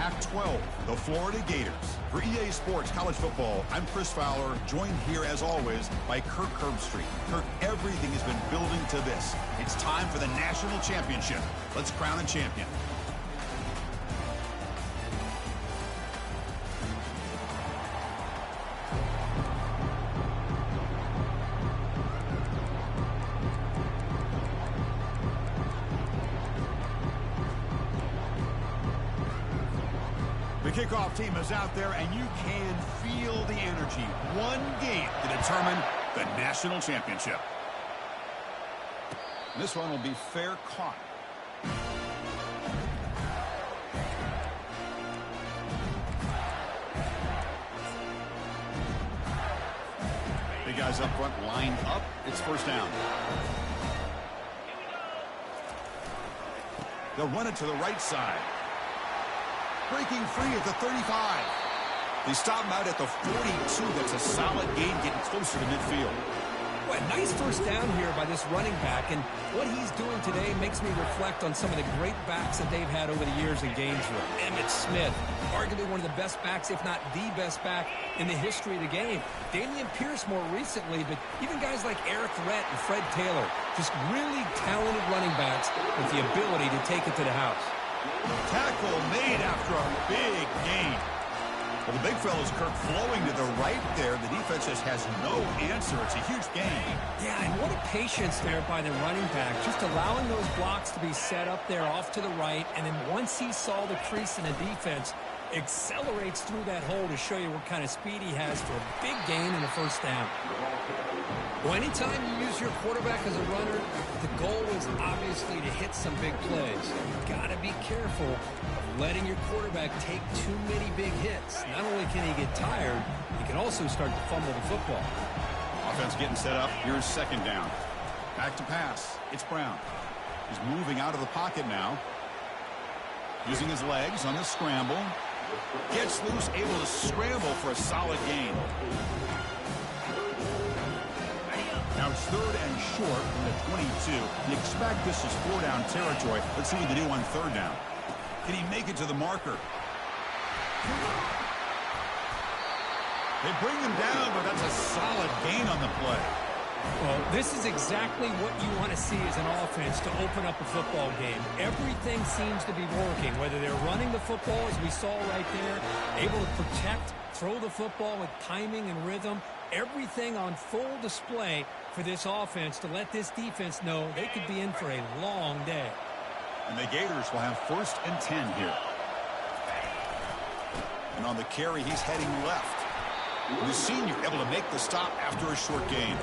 Pac-12, the Florida Gators. For EA Sports College Football, I'm Chris Fowler, joined here as always by Kirk Herbstreit. Kirk, everything has been building to this. It's time for the national championship. Let's crown a champion. The kickoff team is out there, and you can feel the energy. One game to determine the national championship. This one will be fair caught. The guys up front lined up. It's first down. They'll run it to the right side. Breaking free at the 35. They stop him out at the 42. That's a solid gain, getting closer to midfield. Well, a nice first down here by this running back, and what he's doing today makes me reflect on some of the great backs that they've had over the years in Gainesville. Emmitt Smith, arguably one of the best backs, if not the best back in the history of the game. Dameon Pierce more recently, but even guys like Eric Rhett and Fred Taylor, just really talented running backs with the ability to take it to the house. Tackle made after a big gain. Well, the big fella's Kirk flowing to the right there. The defense just has no answer. It's a huge gain. Yeah, and what a patience there by the running back. Just allowing those blocks to be set up there off to the right, and then once he saw the crease in the defense, accelerates through that hole to show you what kind of speed he has for a big gain and a first down. Well, anytime you use your quarterback as a runner, the goal is obviously to hit some big plays. You've got to be careful of letting your quarterback take too many big hits. Not only can he get tired, he can also start to fumble the football. Offense getting set up. Here's second down. Back to pass. It's Brown. He's moving out of the pocket now. Using his legs on the scramble. Gets loose, able to scramble for a solid gain. Now it's third and short from the 22. You expect this is four-down territory. Let's see what they do on third down. Can he make it to the marker? They bring him down, but that's a solid gain on the play. Well, this is exactly what you want to see as an offense to open up a football game. Everything seems to be working, whether they're running the football, as we saw right there, able to protect, throw the football with timing and rhythm, everything on full display for this offense to let this defense know they could be in for a long day. And the Gators will have first and 10 here. And on the carry, he's heading left. The senior able to make the stop after a short gain.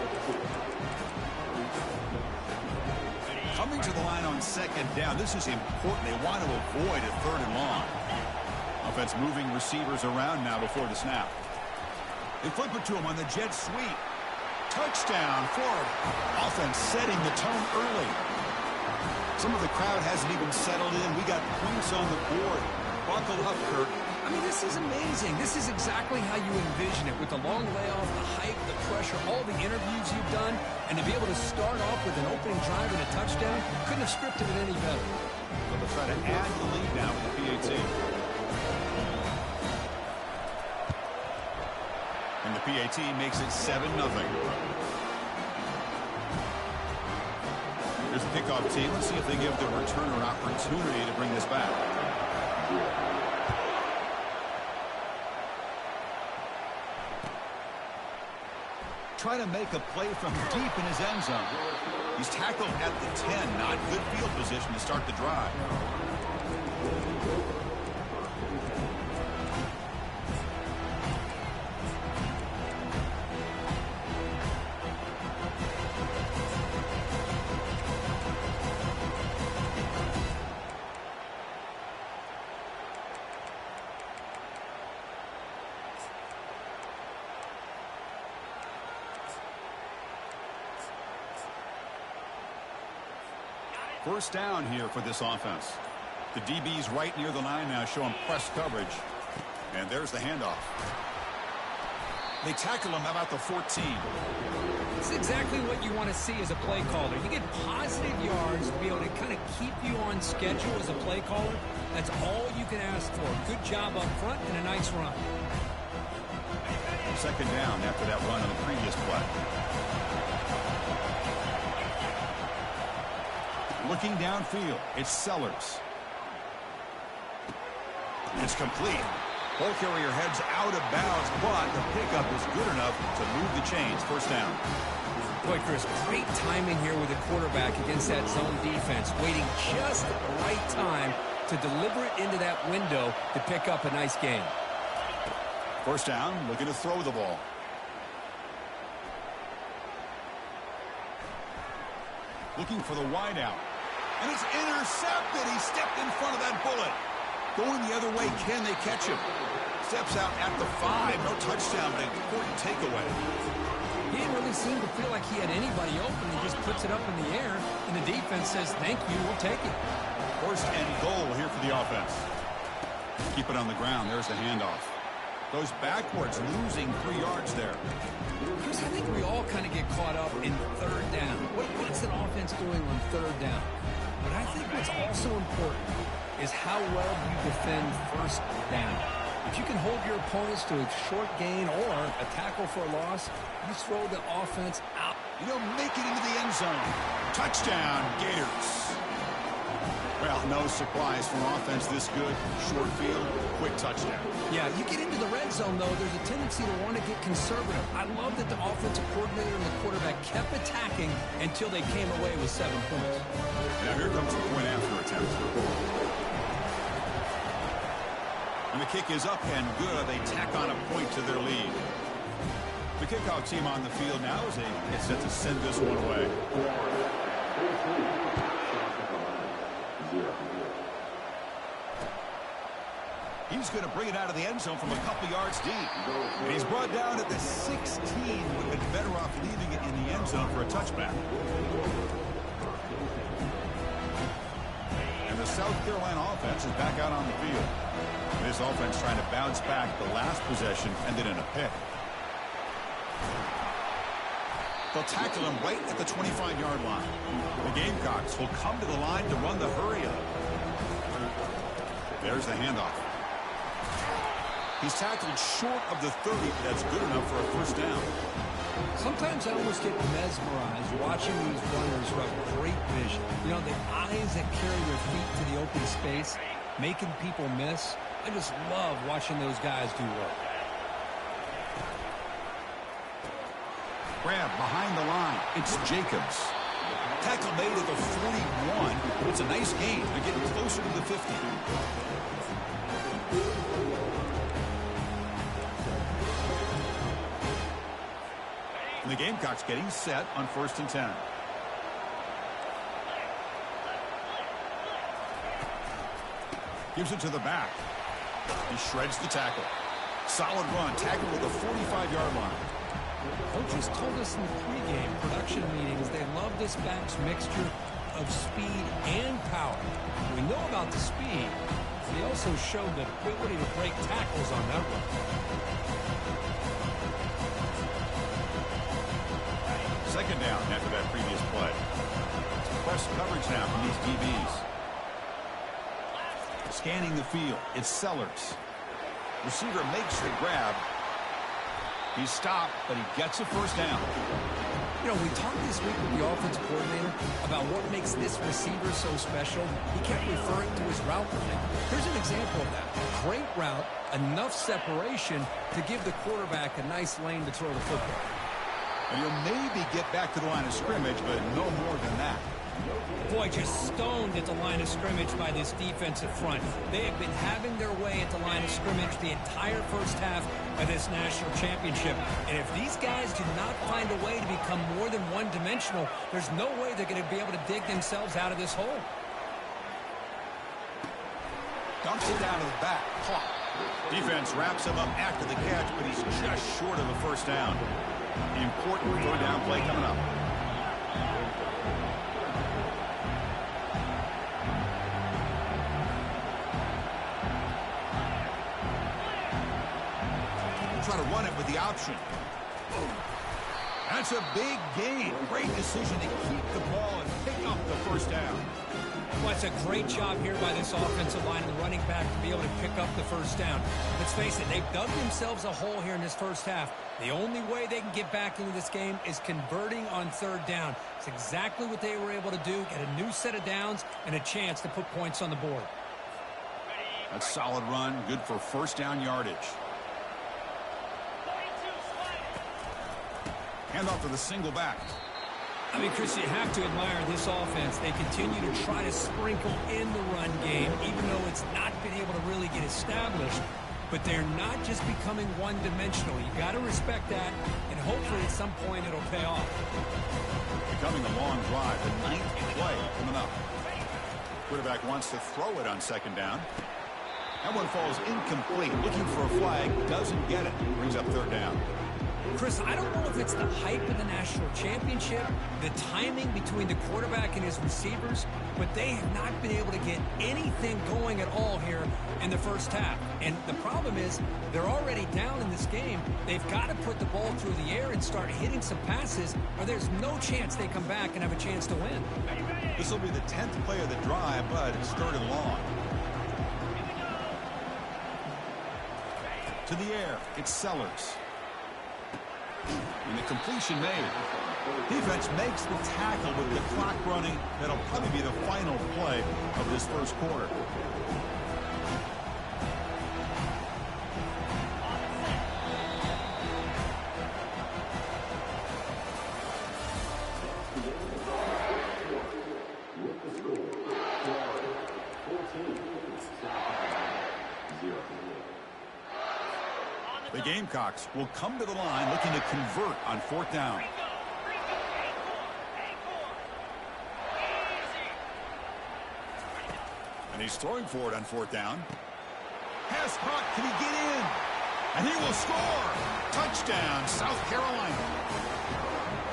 Coming to the line on second down. This is important. They want to avoid a third and long. Offense moving receivers around now before the snap. They flip it to him on the jet sweep. Touchdown, Florida. Offense setting the tone early. Some of the crowd hasn't even settled in. We got points on the board. Buckle up, Kirk. I mean, this is amazing. This is exactly how you envision it, with the long layoff, the hype, the pressure, all the interviews you've done, and to be able to start off with an opening drive and a touchdown, couldn't have scripted it any better. But they'll try to add the lead now with the PAT. And the PAT makes it 7-0. Here's the kickoff team. Let's see if they give the returner an opportunity to bring this back. Trying to make a play from deep in his end zone. He's tackled at the 10. Not good field position to start the drive. First down here for this offense. The DB's right near the line now, showing press coverage. And there's the handoff. They tackle him about the 14. It's exactly what you want to see as a play caller. You get positive yards to be able to kind of keep you on schedule as a play caller. That's all you can ask for. Good job up front and a nice run. Second down after that run on the previous play. Looking downfield, it's Sellers. It's complete. Ball carrier heads out of bounds, but the pickup is good enough to move the chains. First down. Boy, Chris, great timing here with the quarterback against that zone defense, waiting just at the right time to deliver it into that window to pick up a nice gain. First down, looking to throw the ball. Looking for the wide out. And it's intercepted. He stepped in front of that bullet. Going the other way, can they catch him? Steps out at the 5. No touchdown, but an important takeaway. He didn't really seem to feel like he had anybody open. He just puts it up in the air, and the defense says, thank you, we'll take it. First and goal here for the offense. Keep it on the ground. There's the handoff. Goes backwards, losing 3 yards there. Chris, I think we all kind of get caught up in third down. What's an offense doing on third down? But I think what's also important is how well you defend first down. If you can hold your opponents to a short gain or a tackle for a loss, you throw the offense out. You know, make it into the end zone. Touchdown, Gators. Well, no surprise from offense this good. Short field, quick touchdown. Yeah, you get into the red zone, though, there's a tendency to want to get conservative. I love that the offensive coordinator and the quarterback kept attacking until they came away with 7 points. Now here comes the point after attempt. And the kick is up and good. They tack on a point to their lead. The kickoff team on the field now as they get set to send this one away. He's going to bring it out of the end zone from a couple yards deep. And he's brought down at the 16. Would have been better off leaving it in the end zone for a touchback. And the South Carolina offense is back out on the field. This offense trying to bounce back the last possession, ended in a pick. They'll tackle him right at the 25-yard line. The Gamecocks will come to the line to run the hurry-up. There's the handoff. He's tackled short of the 30, but that's good enough for a first down. Sometimes I almost get mesmerized watching these runners who have great vision. You know, the eyes that carry their feet to the open space, making people miss. I just love watching those guys do work. Grab behind the line. It's Jacobs. Tackle made at the 41. It's a nice gain. They're getting closer to the 50. And the Gamecocks getting set on 1st and 10. Gives it to the back. He shreds the tackle. Solid run. Tackle at the 45-yard line. Coaches told us in the pregame production meetings they love this back's mixture of speed and power. We know about the speed. He also showed the ability to break tackles on that run. Second down after that previous play. It's press coverage now from these DBs. Scanning the field. It's Sellers. Receiver makes the grab. He's stopped, but he gets a first down. You know, we talked this week with the offensive coordinator about what makes this receiver so special. He kept referring to his route running. Here's an example of that. Great route, enough separation to give the quarterback a nice lane to throw the football. And he'll maybe get back to the line of scrimmage, but no more than that. Boy, just stoned at the line of scrimmage by this defensive front. They have been having their way at the line of scrimmage the entire first half of this national championship. And if these guys do not find a way to become more than one-dimensional, there's no way they're going to be able to dig themselves out of this hole. Dumps it down to the back. Caught. Defense wraps him up after the catch, but he's just short of a first down. The important third down play coming up. Try to run it with the option. That's a big gain. Great decision to keep the ball and pick up the first down. Well, it's a great job here by this offensive line and the running back to be able to pick up the first down. Let's face it, they've dug themselves a hole here in this first half. The only way they can get back into this game is converting on third down. It's exactly what they were able to do, get a new set of downs and a chance to put points on the board. A solid run, good for first down yardage. Hand off to the single back. I mean, Chris, you have to admire this offense. They continue to try to sprinkle in the run game, even though it's not been able to really get established. But they're not just becoming one-dimensional. You got to respect that, and hopefully at some point it'll pay off. Becoming a long drive, the 9th play coming up. Quarterback wants to throw it on second down. That one falls incomplete. Looking for a flag, doesn't get it. Brings up third down. Chris, I don't know if it's the hype of the national championship, the timing between the quarterback and his receivers, but they have not been able to get anything going at all here in the first half. And the problem is they're already down in this game. They've got to put the ball through the air and start hitting some passes, or there's no chance they come back and have a chance to win. This will be the 10th play of the drive, but it's third and long. To the air, it's Sellers. And the completion made. Defense makes the tackle with the clock running. That'll probably be the final play of this first quarter. The Gamecocks will come to the line looking to convert on fourth down. And he's throwing for it on fourth down. Pass caught. Can he get in? And he will score. Touchdown, South Carolina.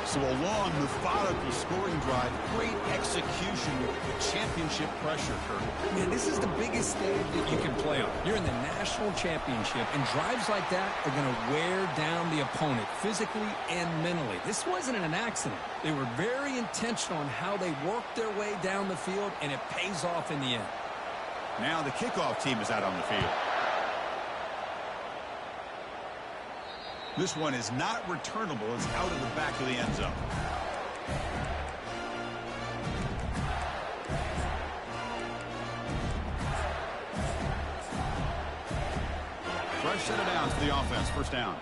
So a long, methodical scoring drive. Great execution with championship pressure, Kurt. Man, this is the biggest stage that you can play on. You're in the national championship, and drives like that are going to wear down the opponent physically and mentally. This wasn't an accident. They were very intentional in how they worked their way down the field, and it pays off in the end. Now the kickoff team is out on the field. This one is not returnable. It's out of the back of the end zone. Fresh set of downs for the offense. First down.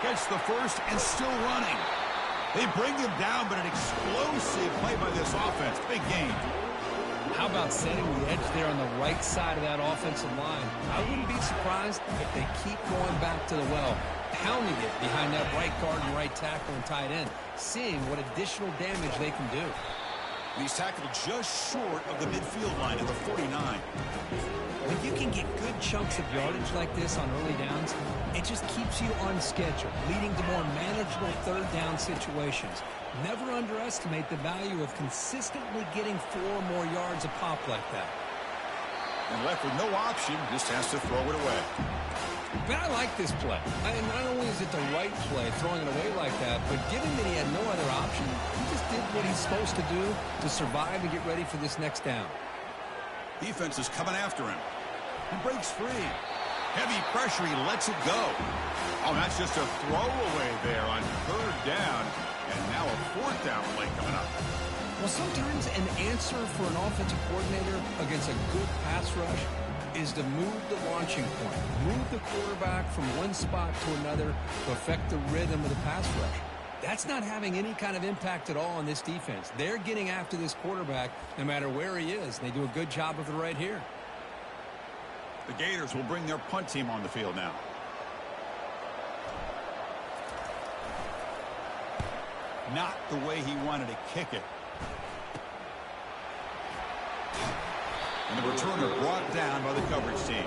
Gets the first and still running. They bring him down, but an explosive play by this offense. Big gain. How about setting the edge there on the right side of that offensive line? I wouldn't be surprised if they keep going back to the well, pounding it behind that right guard and right tackle and tight end, seeing what additional damage they can do. He's tackled just short of the midfield line at the 49. When you can get good chunks of yardage like this on early downs, it just keeps you on schedule, leading to more manageable third down situations. Never underestimate the value of consistently getting 4 or more yards a pop like that. And left with no option, just has to throw it away. But I like this play. And not only is it the right play, throwing it away like that, but given that he had no other option, he just did what he's supposed to do to survive and get ready for this next down. Defense is coming after him. He breaks free. Heavy pressure, he lets it go. Oh, that's just a throwaway there on third down. And now a fourth down play coming up. Well, sometimes an answer for an offensive coordinator against a good pass rush is to move the launching point, move the quarterback from one spot to another to affect the rhythm of the pass rush. That's not having any kind of impact at all on this defense. They're getting after this quarterback no matter where he is. They do a good job of it right here. The Gators will bring their punt team on the field now. Not the way he wanted to kick it. And the returner brought down by the coverage team.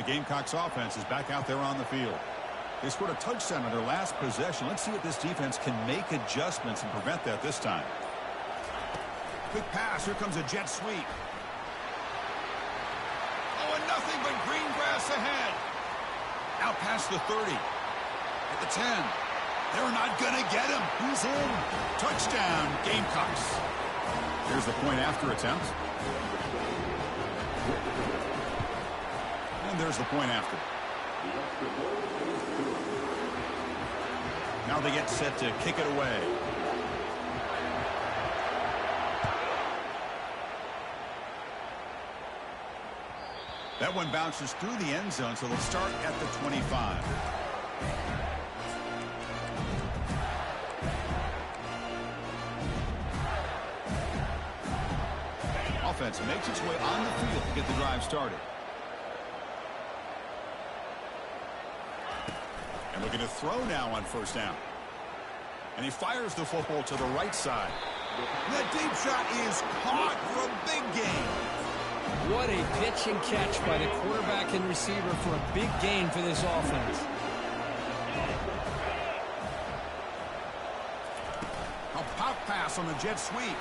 Gamecocks offense is back out there on the field. They scored a touchdown on their last possession. Let's see if this defense can make adjustments and prevent that this time. Quick pass. Here comes a jet sweep. Oh, and nothing but green grass ahead. Out past the 30. At the 10. They're not going to get him. He's in. Touchdown, Gamecocks. Here's the point after attempt. And there's the point after. Now they get set to kick it away. That one bounces through the end zone, so they'll start at the 25. Offense makes its way on the field to get the drive started. And looking to throw now on first down. And he fires the football to the right side. That deep shot is caught for a big gain. What a pitch and catch by the quarterback and receiver for a big gain for this offense. A pop pass on the jet sweep.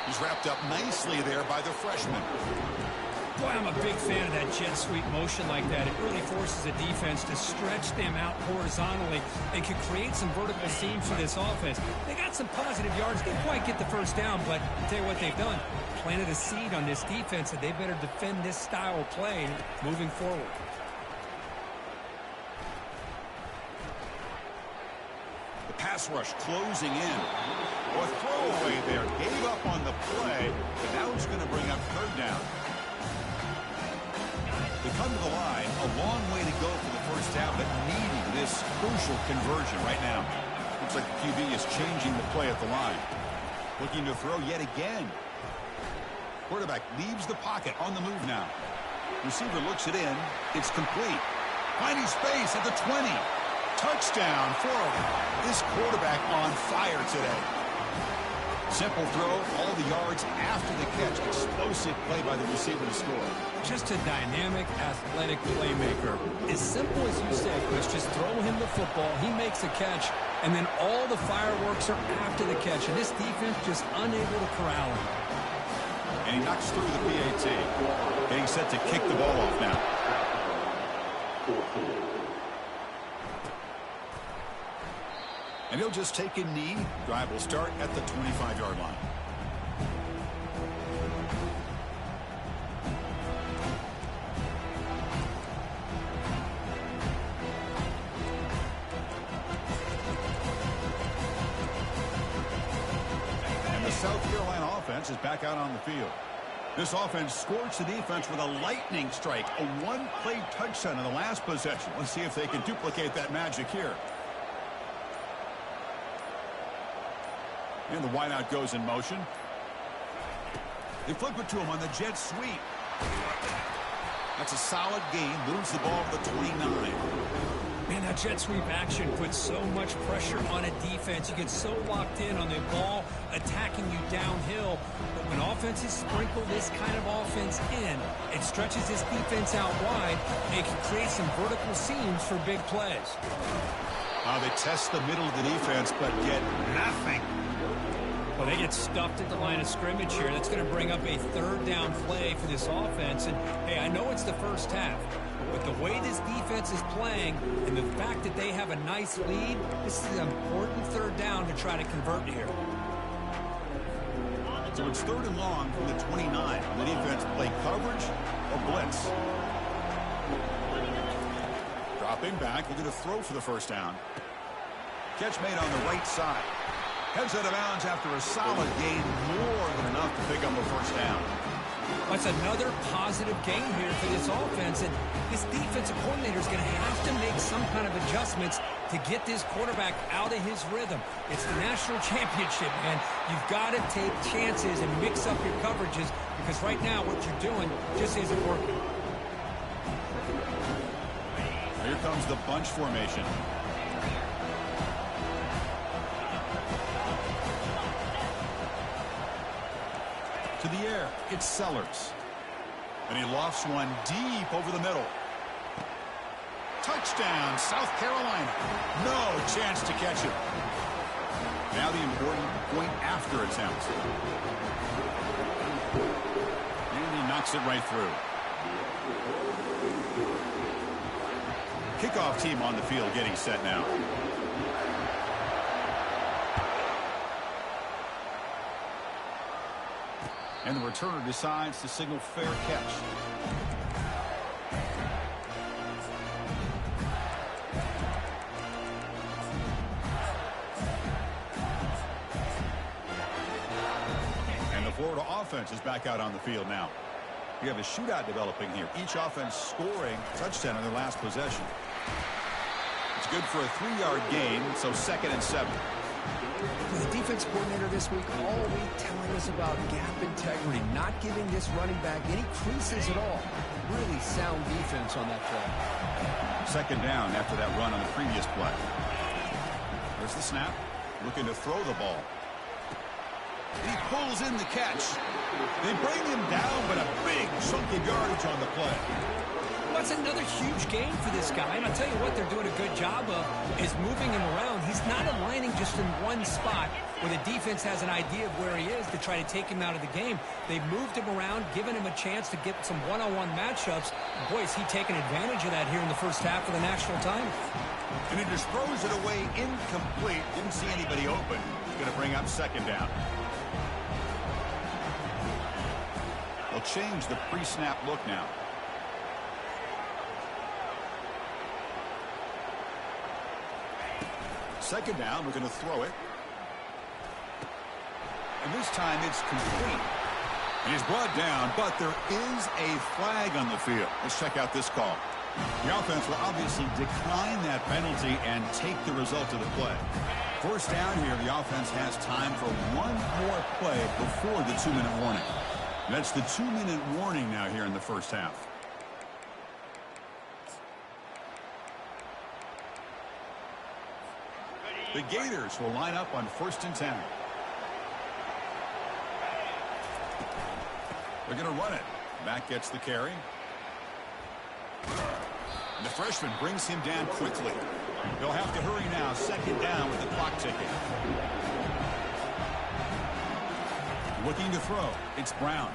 He's wrapped up nicely there by the freshman. Boy, I'm a big fan of that jet sweep motion like that. It really forces a defense to stretch them out horizontally and can create some vertical seams for this offense. They got some positive yards. Didn't quite get the first down, but I'll tell you what they've done. Planted a seed on this defense that they better defend this style of play moving forward. The pass rush closing in. Or throwaway there. Gave up on the play, and now it's going to bring up third down. They come to the line, a long way to go for the first down, but needing this crucial conversion right now. Looks like the QB is changing the play at the line. Looking to throw yet again. Quarterback leaves the pocket on the move now. Receiver looks it in. It's complete. Finding space at the 20. Touchdown for this quarterback on fire today. Simple throw, all the yards after the catch. Explosive play by the receiver to score. Just a dynamic, athletic playmaker. As simple as you say, Chris, just throw him the football, he makes a catch, and then all the fireworks are after the catch. And this defense just unable to corral him. And he knocks through the PAT. Getting set to kick the ball off now. And he'll just take a knee. Drive will start at the 25-yard line. And the South Carolina offense is back out on the field. This offense scorched the defense with a lightning strike. A one-play touchdown in the last possession. Let's see if they can duplicate that magic here. And the wideout goes in motion. They flip it to him on the jet sweep. That's a solid gain. Moves the ball to the 29. Man, that jet sweep action puts so much pressure on a defense. You get so locked in on the ball attacking you downhill. But when offenses sprinkle this kind of offense in, it stretches this defense out wide and can create some vertical seams for big plays. They test the middle of the defense, but get nothing. Well, they get stuffed at the line of scrimmage here. That's going to bring up a third down play for this offense. And, hey, I know it's the first half, but the way this defense is playing and the fact that they have a nice lead, this is an important third down to try to convert here. So it's third and long from the 29. The defense play coverage or blitz. Dropping back, looking to throw for the first down. Catch made on the right side. Heads out of bounds after a solid gain, more than enough to pick up a first down. That's another positive gain here for this offense, and this defensive coordinator is going to have to make some kind of adjustments to get this quarterback out of his rhythm. It's the national championship, man. You've got to take chances and mix up your coverages because right now what you're doing just isn't working. Here comes the bunch formation. To the air, it's Sellers. And he lofts one deep over the middle. Touchdown, South Carolina. No chance to catch it. Now the important point after attempt. And he knocks it right through. Kickoff team on the field getting set now. And the returner decides to signal fair catch. And the Florida offense is back out on the field now. You have a shootout developing here. Each offense scoring a touchdown on their last possession. It's good for a 3-yard gain, so 2nd and 7. The defense coordinator this week all week telling us about gap integrity, not giving this running back any creases at all. Really sound defense on that play. 2nd down after that run on the previous play. There's the snap. Looking to throw the ball. He pulls in the catch. They bring him down, but a big chunk of yardage on the play. That's another huge gain for this guy. And I'll tell you what they're doing a good job of is moving him around. He's not aligning just in one spot where the defense has an idea of where he is to try to take him out of the game. They've moved him around, given him a chance to get some one-on-one matchups. Boy, is he taking advantage of that here in the first half of the national title. And he just throws it away incomplete. Didn't see anybody open. He's going to bring up 2nd down. They'll change the pre-snap look now. Second down, we're going to throw it. And this time it's complete. And he's brought down, but there is a flag on the field. Let's check out this call. The offense will obviously decline that penalty and take the result of the play. First down here, the offense has time for one more play before the 2-minute warning. And that's the 2-minute warning now here in the first half. The Gators will line up on 1st and 10. They're going to run it. Mack gets the carry. And the freshman brings him down quickly. They'll have to hurry now. 2nd down with the clock ticking. Looking to throw. It's Brown.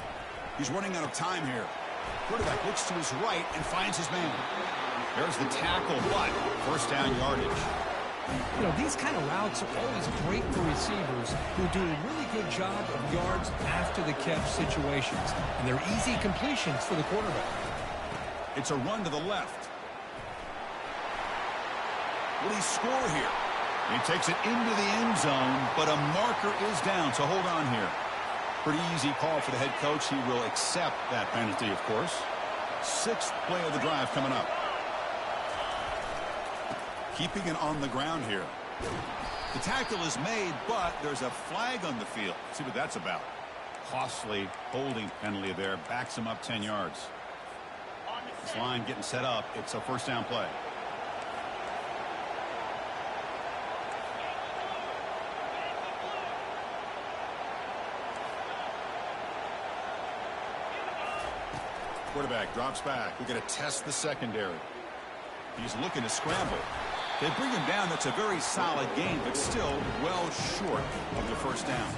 He's running out of time here. Quarterback looks to his right and finds his man. There's the tackle, but 1st down yardage. You know, these kind of routes are always great for receivers who do a really good job of yards after the catch situations. And they're easy completions for the quarterback. It's a run to the left. Will he score here? He takes it into the end zone, but a marker is down, so hold on here. Pretty easy call for the head coach. He will accept that penalty, of course. 6th play of the drive coming up. Keeping it on the ground here. The tackle is made, but there's a flag on the field. Let's see what that's about. Costly holding penalty there. Backs him up 10 yards. This line getting set up. It's a 1st down play. Quarterback drops back. We're going to test the secondary. He's looking to scramble. They bring him down. That's a very solid gain, but still well short of the 1st down.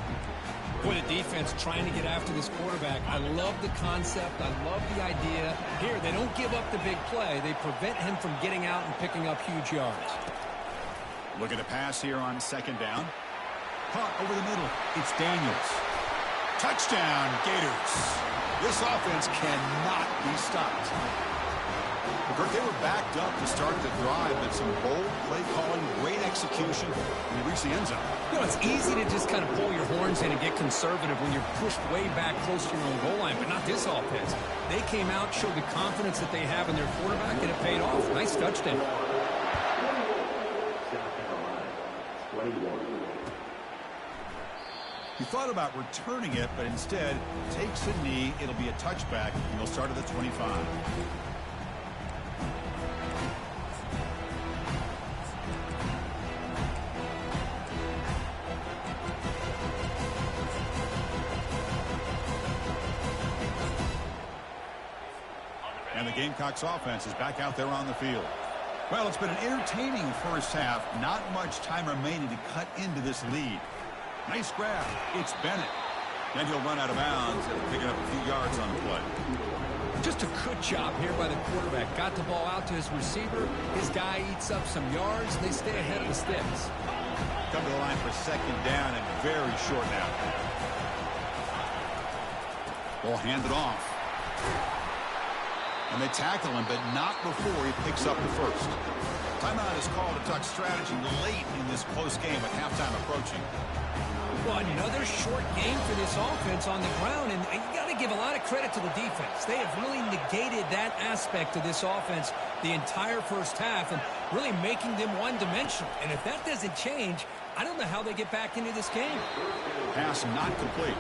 Boy, the defense trying to get after this quarterback. I love the concept. I love the idea. Here, they don't give up the big play. They prevent him from getting out and picking up huge yards. Looking to pass here on 2nd down. Caught over the middle. It's Daniels. Touchdown, Gators. This offense cannot be stopped. Kirk, they were backed up to start the drive, but some bold play calling, great execution, and they reach the end zone. You know, it's easy to just kind of pull your horns in and get conservative when you're pushed way back close to your own goal line, but not this offense. They came out, showed the confidence that they have in their quarterback, and it paid off. Nice touchdown. He thought about returning it, but instead takes a knee. It'll be a touchback, and he'll start at the 25. Gamecocks offense is back out there on the field. Well, it's been an entertaining first half. Not much time remaining to cut into this lead. Nice grab. It's Bennett. Then he'll run out of bounds, picking up a few yards on the play. Just a good job here by the quarterback. Got the ball out to his receiver. His guy eats up some yards, and they stay ahead of the sticks. Come to the line for second down and very short now. Ball handed off. And they tackle him, but not before he picks up the first. Timeout is called to Duck strategy late in this close game with halftime approaching. Well, another short game for this offense on the ground, and you got to give a lot of credit to the defense. They have really negated that aspect of this offense the entire first half and really making them one-dimensional. And if that doesn't change, I don't know how they get back into this game. Pass not complete.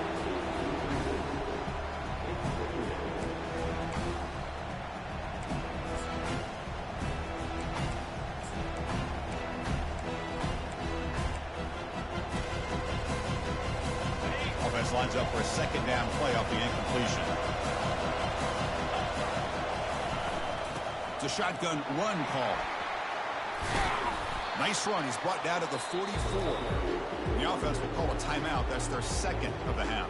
Lines up for a second down play off the incompletion. It's a shotgun run call. Nice run. He's brought down to the 44. The offense will call a timeout. That's their second of the half.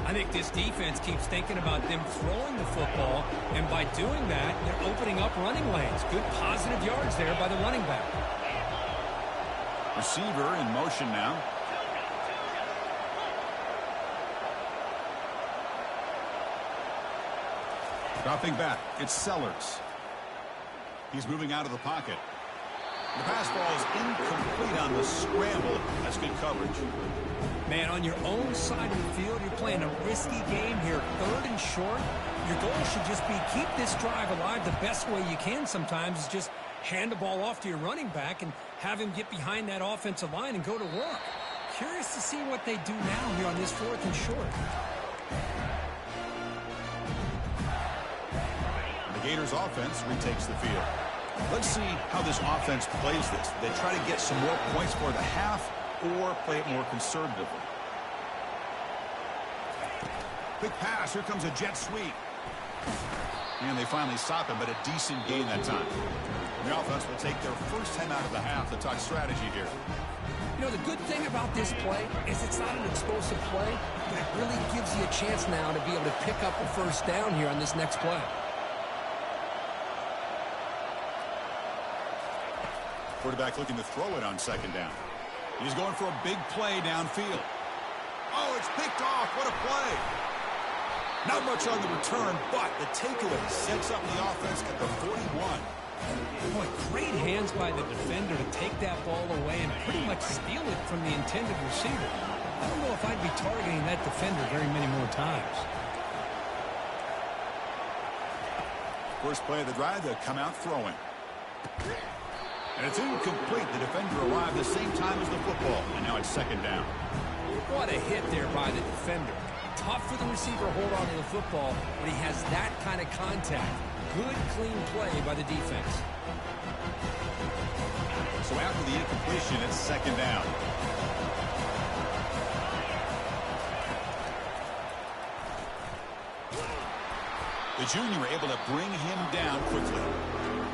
I think this defense keeps thinking about them throwing the football, and by doing that, they're opening up running lanes. Good positive yards there by the running back. Receiver in motion now. Dropping back, it's Sellers. He's moving out of the pocket. The pass ball is incomplete on the scramble. That's good coverage. Man, on your own side of the field, you're playing a risky game here. Third and short. Your goal should just be keep this drive alive the best way you can sometimes is just hand the ball off to your running back and have him get behind that offensive line and go to work. Curious to see what they do now here on this fourth and short. The Gators offense retakes the field. Let's see how this offense plays this. They try to get some more points for the half or play it more conservatively. Quick pass. Here comes a jet sweep. And they finally stop him, but a decent gain that time. The offense will take their first 10 out of the half to talk strategy here. You know, the good thing about this play is it's not an explosive play, but it really gives you a chance now to be able to pick up a first down here on this next play. Quarterback looking to throw it on second down. He's going for a big play downfield. Oh, it's picked off. What a play. Not much on the return, but the takeaway sets up the offense at the 41. Boy, great hands by the defender to take that ball away and pretty much steal it from the intended receiver. I don't know if I'd be targeting that defender very many more times. First play of the drive, they'll come out throwing. And it's incomplete. The defender arrived the same time as the football, and now it's second down. What a hit there by the defender. Tough for the receiver to hold on to the football when he has that kind of contact. Good, clean play by the defense. So after the incompletion, it's second down. The junior able to bring him down quickly.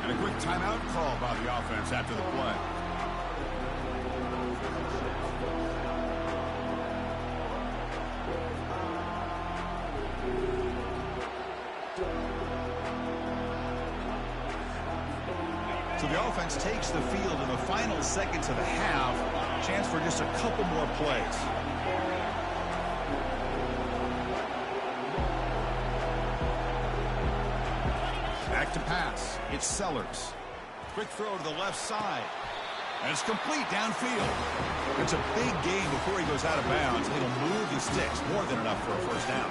And a quick timeout call by the offense after the play. So the offense takes the field in the final seconds of the half. Chance for just a couple more plays. Back to pass. It's Sellers. Quick throw to the left side. And it's complete downfield. It's a big gain before he goes out of bounds. It'll move the sticks. More than enough for a first down.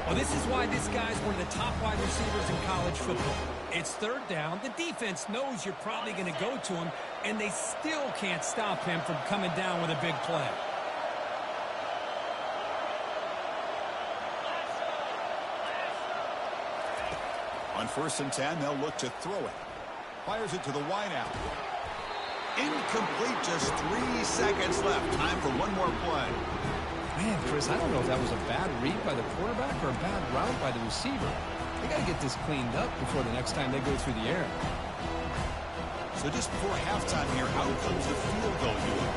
Well, this is why this guy's one of the top wide receivers in college football. It's third down. The defense knows you're probably going to go to him, and they still can't stop him from coming down with a big play. On 1st and 10, they'll look to throw it. Fires it to the wideout. Incomplete, just 3 seconds left. Time for one more play. Man, Chris, I don't know if that was a bad read by the quarterback or a bad route by the receiver. They got to get this cleaned up before the next time they go through the air. So just before halftime here, out comes the field goal unit.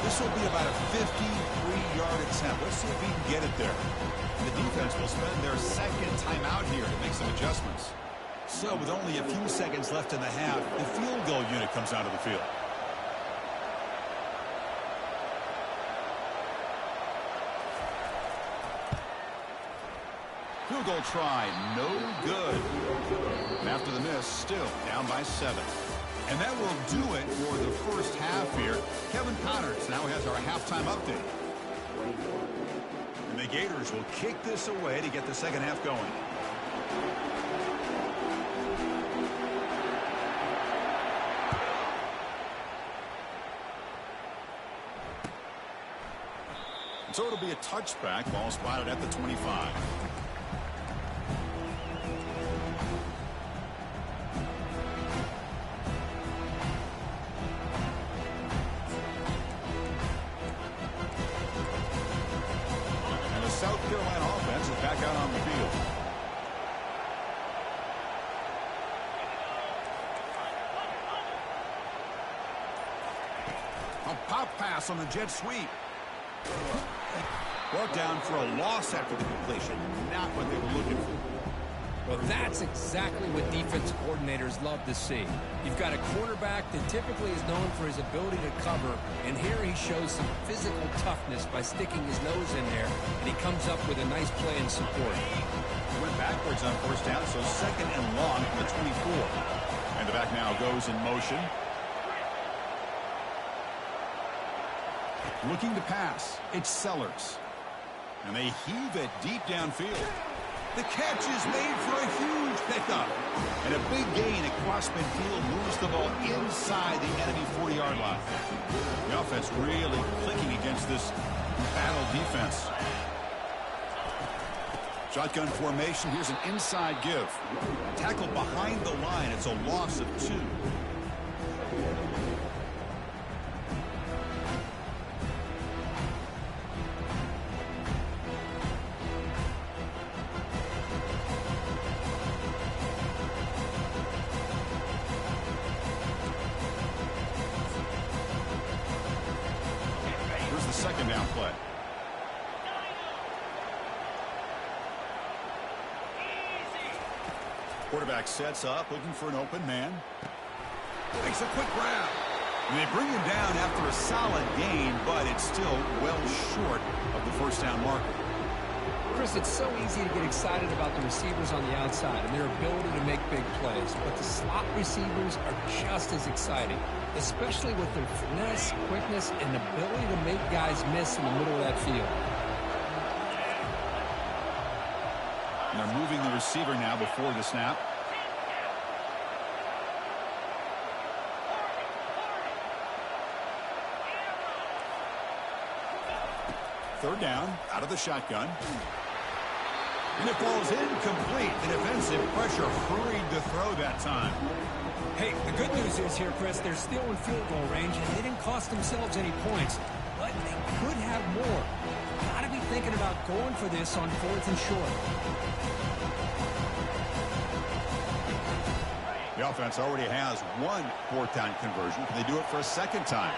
This will be about a 53-yard attempt. Let's see if he can get it there. And the defense will spend their second timeout here to make some adjustments. So with only a few seconds left in the half, the field goal unit comes out of the field. Field goal try, no good. And after the miss, still down by 7. And that will do it for the first half here. Kevin Connors now has our halftime update. And the Gators will kick this away to get the second half going. So it'll be a touchback, ball spotted at the 25. South Carolina offense is back out on the field. A pop pass on the jet sweep. Brought down for a loss after the completion. Not what they were looking for. Well, that's exactly what defense coordinators love to see. You've got a quarterback that typically is known for his ability to cover, and here he shows some physical toughness by sticking his nose in there, and he comes up with a nice play in support. He went backwards on first down, so second and long from the 24. And the back now goes in motion. Looking to pass, it's Sellers. And they heave it deep downfield. The catch is made for a huge pickup. And a big gain across midfield moves the ball inside the enemy 40-yard line. The offense really clicking against this battle defense. Shotgun formation. Here's an inside give. Tackle behind the line. It's a loss of 2. Second down play. Quarterback sets up, looking for an open man. Makes a quick grab. And they bring him down after a solid gain, but it's still well short of the first down marker. Chris, it's so easy to get excited about the receivers on the outside and their ability to make big plays, but the slot receivers are just as exciting, especially with their finesse, quickness, and ability to make guys miss in the middle of that field. And they're moving the receiver now before the snap. Third down, out of the shotgun. And it falls incomplete. The defensive pressure hurried to throw that time. Hey, the good news is here, Chris, they're still in field goal range, and they didn't cost themselves any points. But they could have more. Got to be thinking about going for this on 4th and short. The offense already has one 4th down conversion. Can they do it for a second time?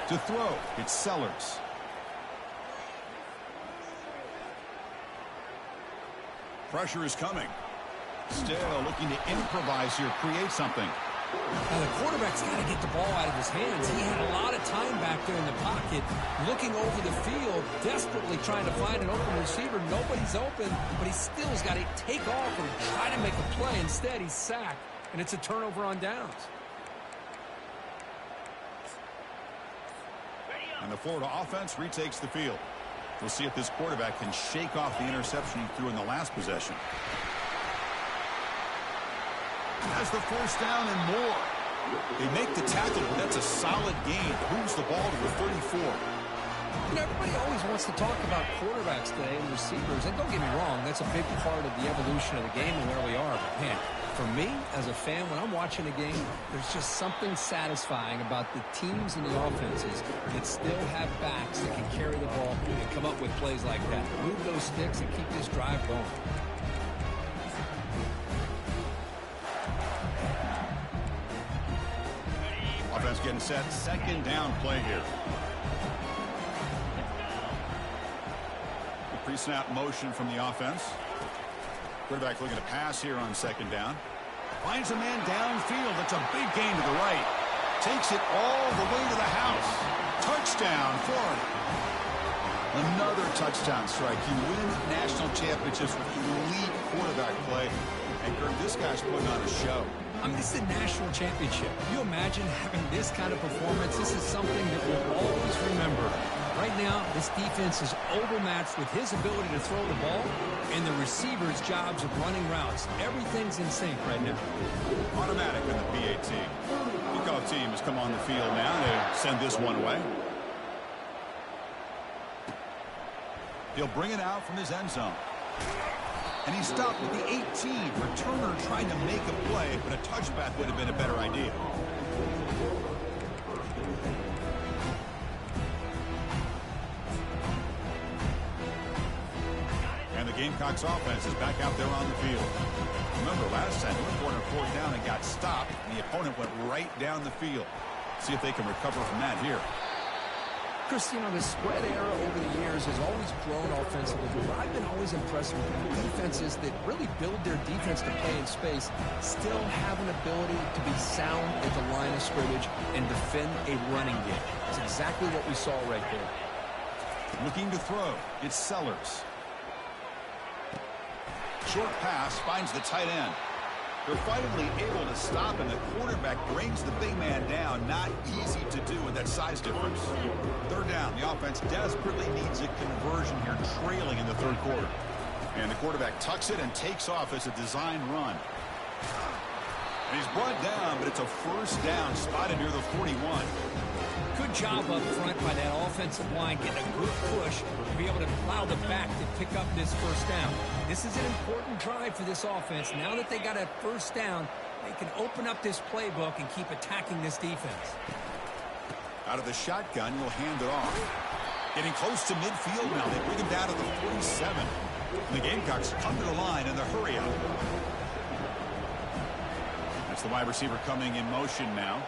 To throw, it's Sellers. Pressure is coming. Still looking to improvise here, create something. Now the quarterback's got to get the ball out of his hands. He had a lot of time back there in the pocket, looking over the field, desperately trying to find an open receiver. Nobody's open, but he still's got to take off and try to make a play. Instead, he's sacked, and it's a turnover on downs. And the Florida offense retakes the field. We'll see if this quarterback can shake off the interception he threw in the last possession. Has the first down and more. They make the tackle, but that's a solid gain. Moves the ball to the 34. You know, everybody always wants to talk about quarterbacks today and receivers. And don't get me wrong, that's a big part of the evolution of the game and where we are. But, man, For me, as a fan, when I'm watching a game, there's just something satisfying about the teams and the offenses that still have backs that can carry the ball and come up with plays like that. Move those sticks and keep this drive going. Offense getting set. Second down play here. The pre-snap motion from the offense. Quarterback looking to pass here on second down. Finds a man downfield. That's a big gain to the right. Takes it all the way to the house. Touchdown, Florida. Another touchdown strike. You win national championships with elite quarterback play. And Kirk, this guy's putting on a show. I mean, this is a national championship. Can you imagine having this kind of performance? This is something that we'll always remember. Right now, this defense is overmatched with his ability to throw the ball and the receiver's jobs of running routes. Everything's in sync right now. Automatic in the PAT. Kickoff team has come on the field now to send this one away. He'll bring it out from his end zone. And he stopped with the 18. Returner trying to make a play, but a touchback would have been a better idea. And the Gamecocks offense is back out there on the field. Remember last time, they were on fourth down and got stopped, and the opponent went right down the field. See if they can recover from that here. Chris, you know, the spread era over the years has always grown offensively, but I've been always impressed with defenses that really build their defense to play in space, still have an ability to be sound at the line of scrimmage and defend a running game. It's exactly what we saw right there. Looking to throw. It's Sellers. Short pass finds the tight end. They're finally able to stop, and the quarterback brings the big man down. Not easy to do with that size difference. Third down. The offense desperately needs a conversion here, trailing in the third quarter. And the quarterback tucks it and takes off as a design run. And he's brought down, but it's a first down spotted near the 41. Good job up front by that offensive line, getting a good push to be able to allow the back to pick up this first down. This is an important drive for this offense. Now that they got a first down, they can open up this playbook and keep attacking this defense. Out of the shotgun, he'll hand it off. Getting close to midfield now. They bring him down to the 47. And the Gamecocks come to the line in the hurry up. That's the wide receiver coming in motion now.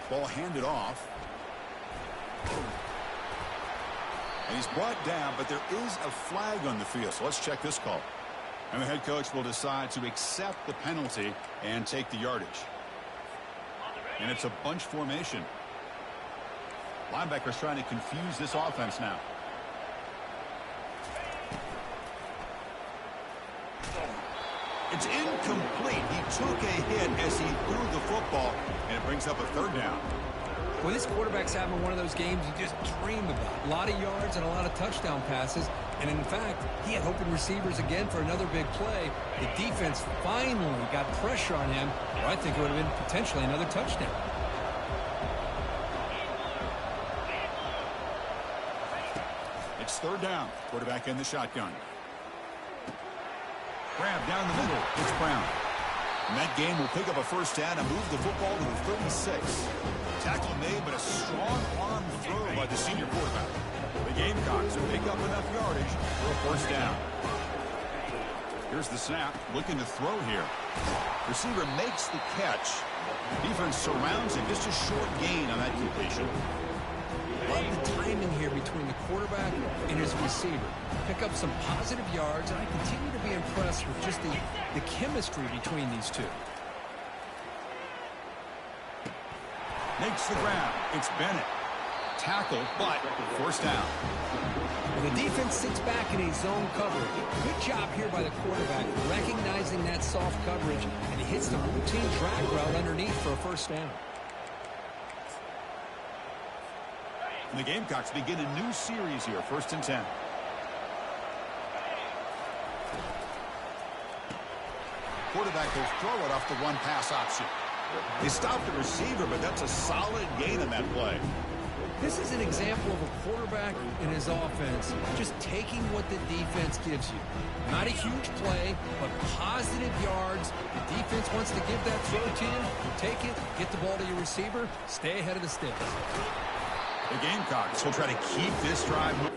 Ball handed off. And he's brought down, but there is a flag on the field. So let's check this call. And the head coach will decide to accept the penalty and take the yardage. And it's a bunch formation. Linebackers trying to confuse this offense now. It's incomplete. He took a hit as he threw the football, and it brings up a third down. Well, this quarterback's having one of those games you just dream about. A lot of yards and a lot of touchdown passes. And in fact, he had open receivers again for another big play. The defense finally got pressure on him. Well, I think it would have been potentially another touchdown. It's third down. Quarterback in the shotgun. Grab down the middle. It's Brown. And that game will pick up a first down and move the football to the 36. Tackle made, but a strong arm throw by the senior quarterback. The Gamecocks will pick up enough yardage for a first down. Here's the snap. Looking to throw here. Receiver makes the catch. Defense surrounds him. Just a short gain on that completion. Love the timing here between the quarterback and his receiver. Pick up some positive yards, and I continue to be impressed with just the chemistry between these two. Makes the grab. It's Bennett. Tackle, but first down. The defense sits back in a zone coverage. Good job here by the quarterback, recognizing that soft coverage, and he hits the routine drag route underneath for a first down. And the Gamecocks begin a new series here, 1st and 10. Quarterback will throw it off the one-pass option. They stopped the receiver, but that's a solid gain in that play. This is an example of a quarterback in his offense just taking what the defense gives you. Not a huge play, but positive yards. The defense wants to give that throw to you. Take it, get the ball to your receiver, stay ahead of the sticks. The Gamecocks will try to keep this drive moving.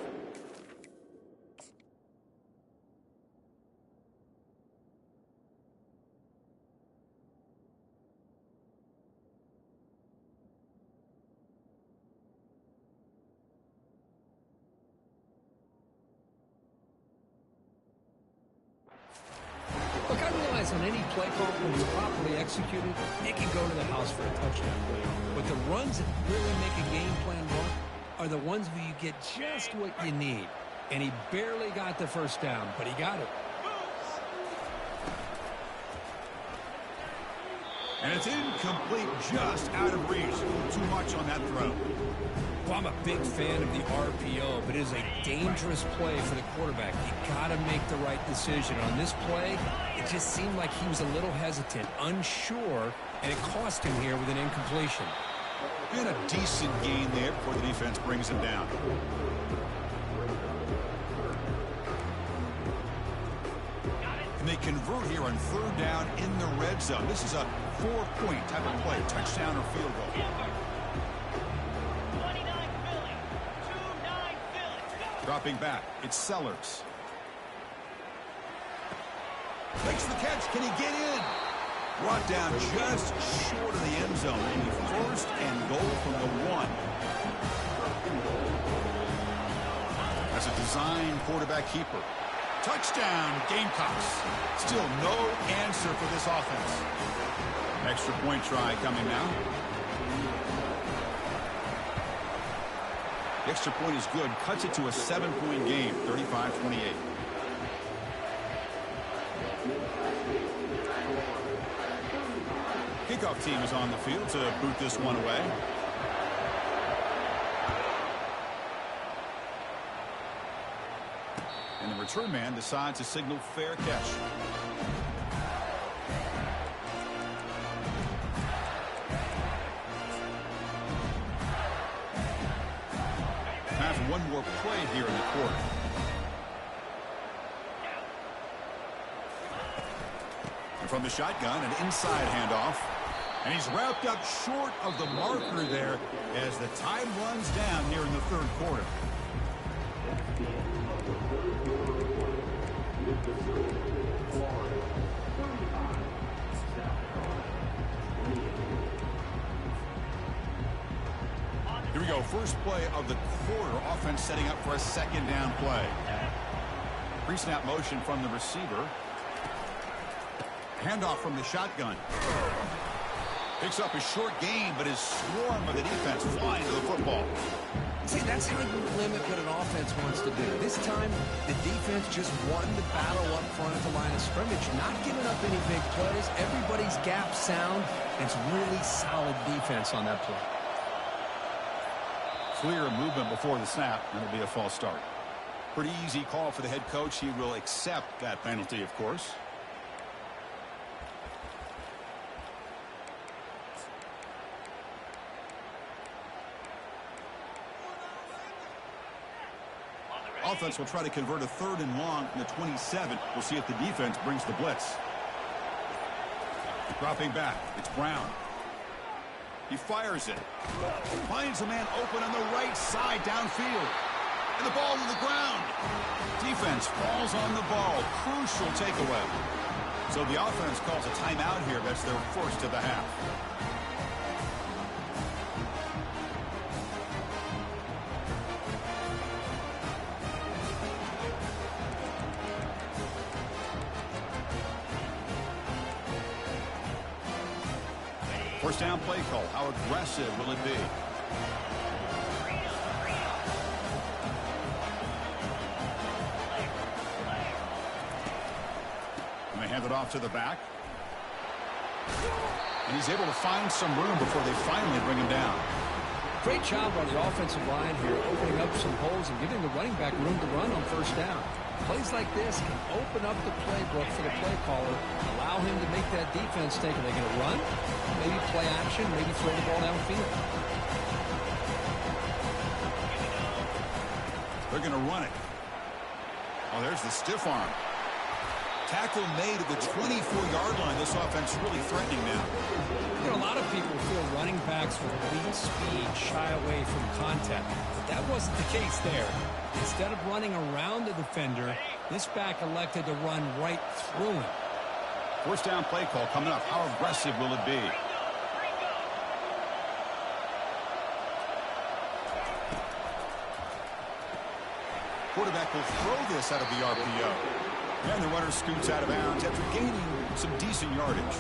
Look, I realize on any play call, when it's properly executed, it can go to the house for a touchdown. But the runs that really make a game plan work are the ones where you get just what you need. And he barely got the first down, but he got it. And it's incomplete, just out of reach. Too much on that throw. Well, I'm a big fan of the RPO, but it is a dangerous play for the quarterback. You got to make the right decision. On this play, it just seemed like he was a little hesitant, unsure, and it cost him here with an incompletion. And a decent gain there before the defense brings him down. And they convert here on third down in the red zone. This is a 4-point type of play, touchdown or field goal. Dropping back, it's Sellers. Makes the catch, can he get in? Brought down just short of the end zone. Maybe first and goal from the 1. That's a design quarterback keeper. Touchdown, Gamecocks. Still no answer for this offense. Extra point try coming now. The extra point is good. Cuts it to a 7-point game, 35-28. Kickoff team is on the field to boot this one away. And the return man decides to signal fair catch. Have one more play here in the quarter. And from the shotgun, an inside handoff. And he's wrapped up short of the marker there as the time runs down here in the third quarter. Here we go, first play of the quarter. Offense setting up for a second down play. Pre-snap motion from the receiver. Handoff from the shotgun. Picks up a short gain, but his swarm of the defense flying to the football. See, that's how you limit what an offense wants to do. This time, the defense just won the battle up front at the line of scrimmage, not giving up any big plays. Everybody's gap sound. It's really solid defense on that play. Clear movement before the snap, and it'll be a false start. Pretty easy call for the head coach. He will accept that penalty, of course. Offense will try to convert a third and long from the 27. We'll see if the defense brings the blitz. Dropping back, it's Brown. He fires it. Finds a man open on the right side downfield. And the ball to the ground. Defense falls on the ball. Crucial takeaway. So the offense calls a timeout here. That's their first of the half. First down play call. How aggressive will it be? And they hand it off to the back. And he's able to find some room before they finally bring him down. Great job on the offensive line here, opening up some holes and giving the running back room to run on first down. Plays like this can open up the playbook for the play caller, allow him to make that defense think, are they going to run? Maybe play action, maybe throw the ball downfield. They're going to run it. Oh, there's the stiff arm. Tackle made at the 24-yard line. This offense really threatening now. You know, a lot of people feel running backs with elite speed shy away from contact, but that wasn't the case there. Instead of running around the defender, this back elected to run right through him. First down play call coming up. How aggressive will it be? Quarterback will throw this out of the RPO. And the runner scoots out of bounds after gaining some decent yardage.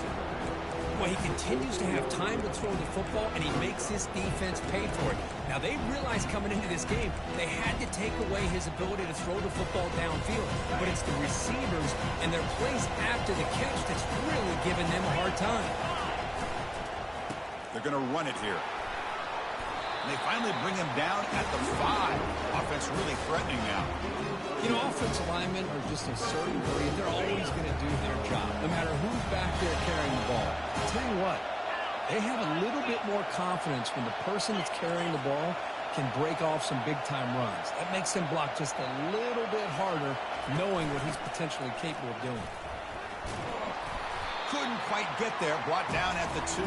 Well, he continues to have time to throw the football, and he makes his defense pay for it. Now, they realized coming into this game, they had to take away his ability to throw the football downfield. But it's the receivers and their plays after the catch that's really giving them a hard time. They're going to run it here. And they finally bring him down at the 5. Offense really threatening now. You know, offensive linemen are just a certain breed. They're always going to do their job, no matter who's back there carrying the ball. I'll tell you what, they have a little bit more confidence when the person that's carrying the ball can break off some big-time runs. That makes them block just a little bit harder, knowing what he's potentially capable of doing. Couldn't quite get there. Brought down at the 2.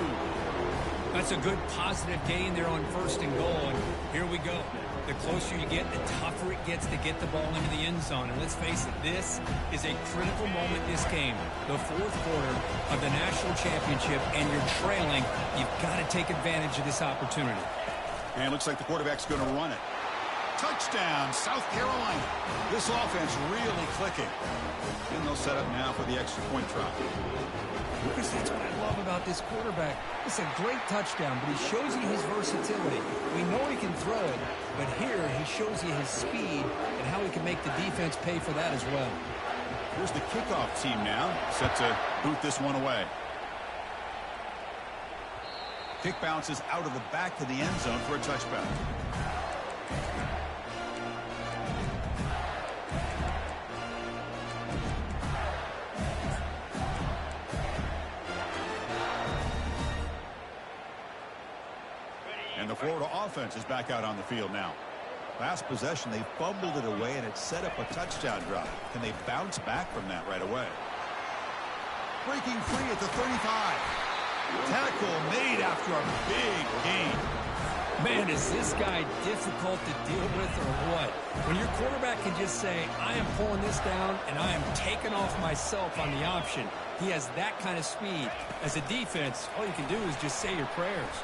That's a good positive gain there on 1st and goal, and here we go. The closer you get, the tougher it gets to get the ball into the end zone. And let's face it, this is a critical moment in this game. The 4th quarter of the national championship, and you're trailing. You've got to take advantage of this opportunity. And it looks like the quarterback's going to run it. Touchdown, South Carolina. This offense really clicking. And they'll set up now for the extra point try. Lucas, that's what I love about this quarterback. It's a great touchdown, but he shows you his versatility. We know he can throw it, but here he shows you his speed and how he can make the defense pay for that as well. Here's the kickoff team now, set to boot this one away. Kick bounces out of the back of the end zone for a touchback. And the Florida offense is back out on the field now. Last possession, they fumbled it away, and it set up a touchdown drive. Can they bounce back from that right away? Breaking free at the 35. Tackle made after a big gain. Man, is this guy difficult to deal with or what? When your quarterback can just say, I am pulling this down, and I am taking off myself on the option. He has that kind of speed. As a defense, all you can do is just say your prayers.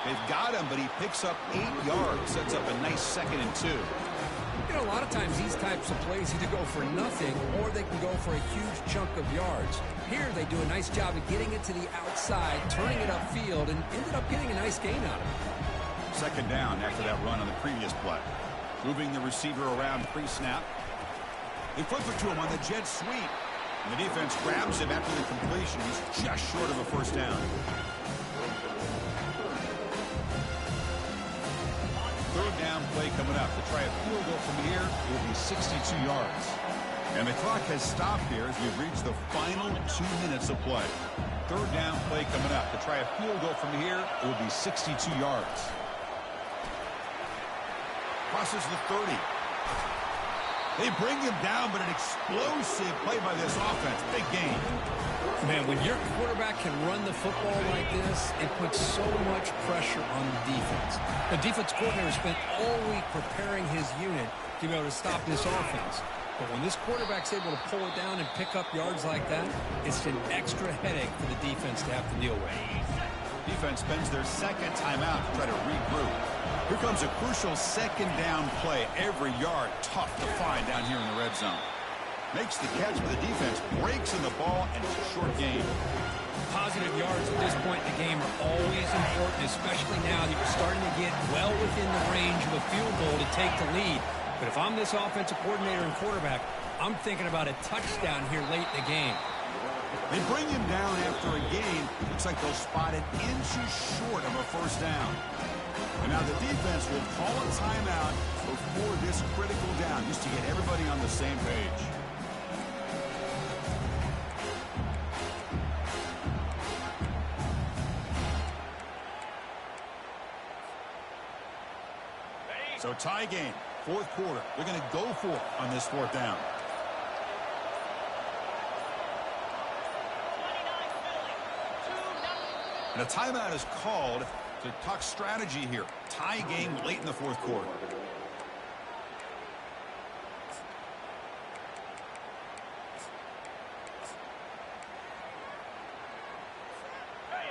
They've got him, but he picks up 8 yards, sets up a nice 2nd and 2. You know, a lot of times these types of plays either go for nothing or they can go for a huge chunk of yards. Here they do a nice job of getting it to the outside, turning it upfield, and ended up getting a nice gain out of it. 2nd down after that run on the previous play. Moving the receiver around pre-snap. They flip it to him on the jet sweep. And the defense grabs him after the completion. He's just short of a 1st down. 3rd down play coming up. To try a field goal from here, it will be 62 yards. And the clock has stopped here as we've reached the final 2 minutes of play. 3rd down play coming up. To try a field goal from here, it will be 62 yards. Crosses the 30. They bring him down, but an explosive play by this offense. Big gain. Man, when your quarterback can run the football like this, it puts so much pressure on the defense. The defense coordinator spent all week preparing his unit to be able to stop this offense. But when this quarterback's able to pull it down and pick up yards like that, it's an extra headache for the defense to have to deal with. Defense spends their 2nd timeout to try to regroup. Here comes a crucial 2nd down play. Every yard tough to find down here in the red zone. Makes the catch, but the defense breaks in the ball, and it's a short game. Positive yards at this point in the game are always important, especially now that you're starting to get well within the range of a field goal to take the lead. But if I'm this offensive coordinator and quarterback, I'm thinking about a touchdown here late in the game. They bring him down after a gain. Looks like they'll spot it inches short of a 1st down. And now the defense will call a timeout before this critical down, just to get everybody on the same page. So tie game, fourth quarter. They're going to go for it on this fourth down. And a timeout is called to talk strategy here. Tie game late in the fourth quarter.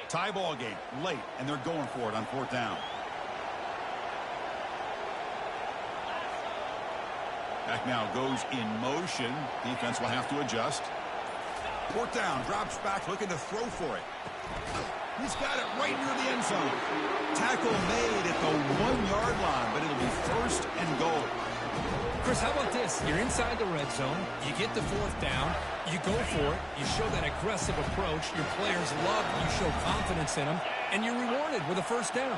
Tie ball game late, and they're going for it on fourth down. Back now goes in motion. Defense will have to adjust. Fourth down, drops back, looking to throw for it. He's got it right near the end zone. Tackle made at the 1-yard line, but it'll be first and goal. Chris, how about this? You're inside the red zone. You get the fourth down. You go for it. You show that aggressive approach. Your players love it. You show confidence in them, and you're rewarded with a first down.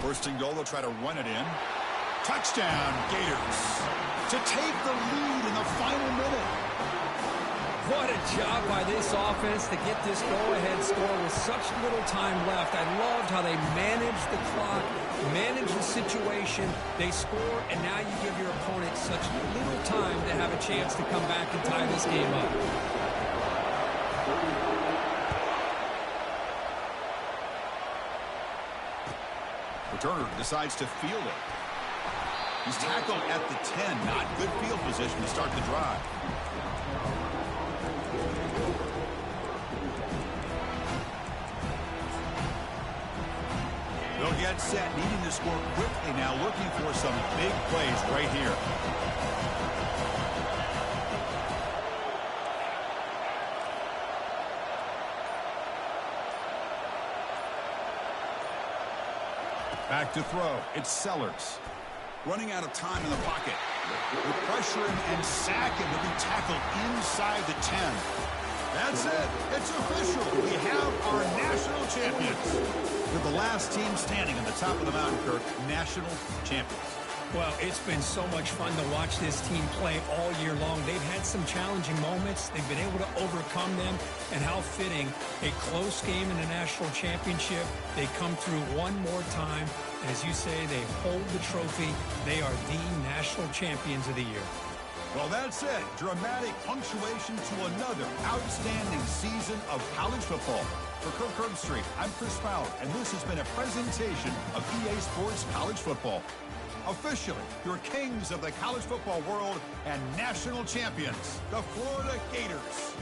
First and goal, they'll try to run it in. Touchdown, Gators. To take the lead in the final minute. What a job by this offense to get this go-ahead score with such little time left. I loved how they managed the clock, managed the situation. They score, and now you give your opponent such little time to have a chance to come back and tie this game up. Returner decides to field it. He's tackled at the 10. Not good field position to start the drive. They'll get set, needing to score quickly now, looking for some big plays right here. Back to throw. It's Sellers. Running out of time in the pocket. They pressure him and sack him to be tackled inside the 10. That's it. It's official. We have our national champions. They're the last team standing on the top of the mountain, Kirk. National champions. Well, it's been so much fun to watch this team play all year long. They've had some challenging moments. They've been able to overcome them. And how fitting, a close game in the national championship. They come through one more time. And as you say, they hold the trophy. They are the national champions of the year. Well, that's it. Dramatic punctuation to another outstanding season of college football. For Kirk Herbstreit, I'm Chris Fowler, and this has been a presentation of EA Sports College Football. Officially, your kings of the college football world and national champions, the Florida Gators.